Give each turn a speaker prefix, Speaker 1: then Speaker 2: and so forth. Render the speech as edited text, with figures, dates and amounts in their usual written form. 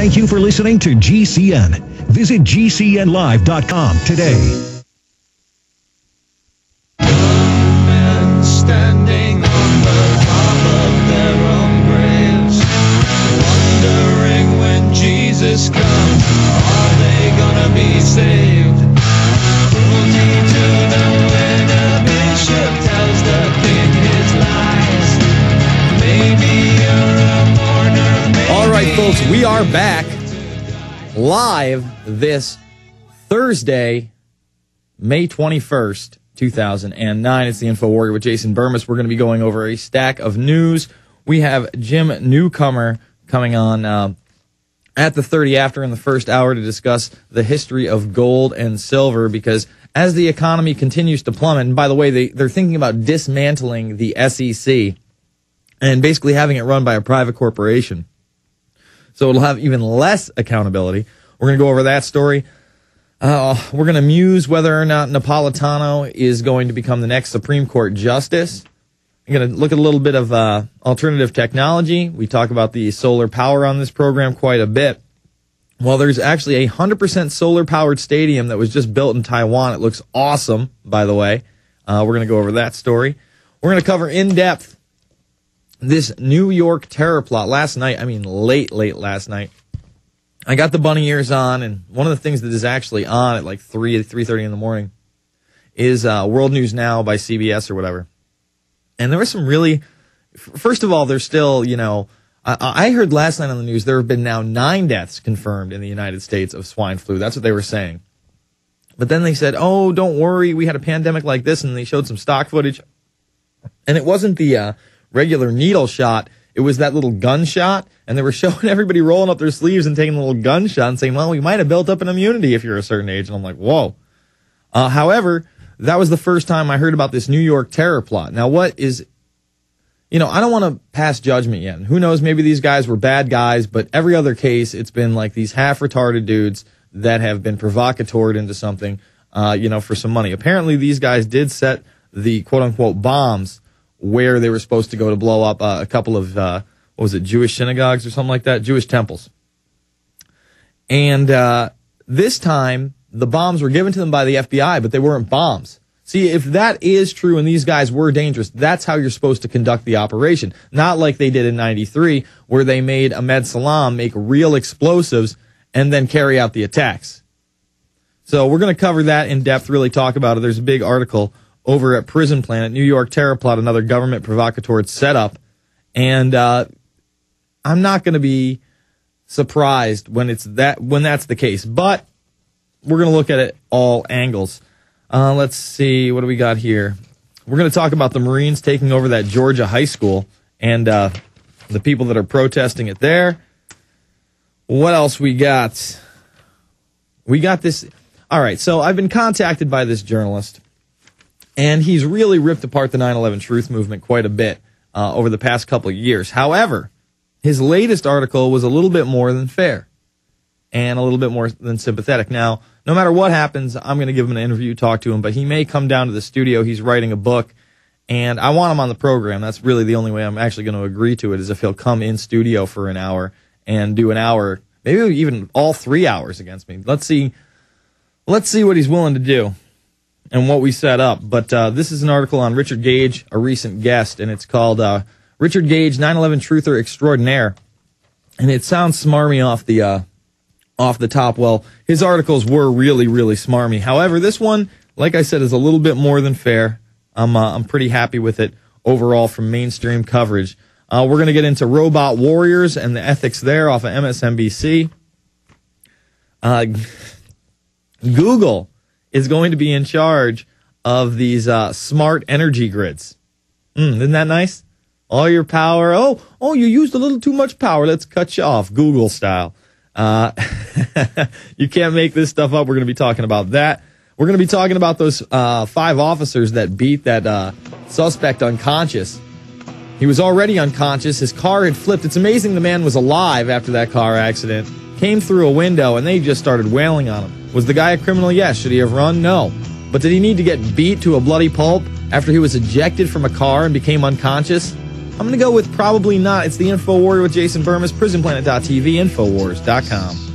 Speaker 1: Thank you for listening to GCN. Visit GCNlive.com today.
Speaker 2: Men standing on the top of their own graves, wondering when Jesus comes, are they gonna be saved? Cruelty to the when a bishop tells the king his lies. Maybe you're a mourner, maybe.
Speaker 3: All right, folks, we are back live this Thursday, May 21st, 2009. It's the Infowarrior with Jason Bermas. We're going to be going over a stack of news. We have Jim Newcomer coming on at the 30 after in the first hour to discuss the history of gold and silver, because as the economy continues to plummet, and by the way, they're thinking about dismantling the SEC and basically having it run by a private corporation. So it'll have even less accountability. We're going to go over that story. We're going to muse whether or not Napolitano is going to become the next Supreme Court justice. I'm going to look at a little bit of alternative technology. We talk about the solar power on this program quite a bit. Well, there's actually a 100% solar-powered stadium that was just built in Taiwan. It looks awesome, by the way. We're going to go over that story. We're going to cover in depth this New York terror plot. Late last night, I got the bunny ears on, and one of the things that is actually on at like 3:30 in the morning is World News Now by CBS or whatever. And there was some really, first of all, there's still, I heard last night on the news there have been now 9 deaths confirmed in the United States of swine flu. That's what they were saying. But then they said, oh, don't worry, we had a pandemic like this, and they showed some stock footage. And it wasn't the regular needle shot. It was that little gun shot, and they were showing everybody rolling up their sleeves and taking a little gun shot and saying, well, we might have built up an immunity if you're a certain age. And I'm like, whoa. However, that was the first time I heard about this New York terror plot. Now, what is, I don't want to pass judgment yet. And who knows, maybe these guys were bad guys, but every other case, it's been like these half-retarded dudes that have been provocatored into something, for some money. Apparently, these guys did set the quote-unquote bombs where they were supposed to go to blow up a couple of, Jewish synagogues or something like that, Jewish temples. And this time, the bombs were given to them by the FBI, but they weren't bombs. See, if that is true and these guys were dangerous, that's how you're supposed to conduct the operation. Not like they did in 93, where they made Ahmed Salam make real explosives and then carry out the attacks. So we're going to cover that in depth, really talk about it. There's a big article over at Prison Planet, New York terror plot, another government provocateur setup. And I'm not going to be surprised when that's the case. But we're going to look at it all angles. Let's see, what do we got here? We're going to talk about the Marines taking over that Georgia high school and the people that are protesting it there. What else we got? We got this. All right, so I've been contacted by this journalist, and he's really ripped apart the 9/11 truth movement quite a bit over the past couple of years. However, his latest article was a little bit more than fair and a little bit more than sympathetic. Now, no matter what happens, I'm going to give him an interview, talk to him, but he may come down to the studio. He's writing a book, and I want him on the program. That's really the only way I'm actually going to agree to it, is if he'll come in studio for an hour and do an hour, maybe even all 3 hours against me. Let's see what he's willing to do and what we set up. But this is an article on Richard Gage, a recent guest, and it's called Richard Gage, 9/11 Truther Extraordinaire. And it sounds smarmy off the top. Well, his articles were really, really smarmy. However, this one, like I said, is a little bit more than fair. I'm pretty happy with it overall from mainstream coverage. We're going to get into robot warriors and the ethics there off of MSNBC. Google is going to be in charge of these smart energy grids. Isn't that nice? All your power. Oh, you used a little too much power. Let's cut you off, Google style. You can't make this stuff up. We're going to be talking about that. We're going to be talking about those 5 officers that beat that suspect unconscious. He was already unconscious. His car had flipped. It's amazing the man was alive after that car accident. Came through a window, and they just started wailing on him. Was the guy a criminal? Yes. Should he have run? No. But did he need to get beat to a bloody pulp after he was ejected from a car and became unconscious? I'm going to go with probably not. It's the Infowarrior with Jason Bermas, prisonplanet.tv, Infowars.com.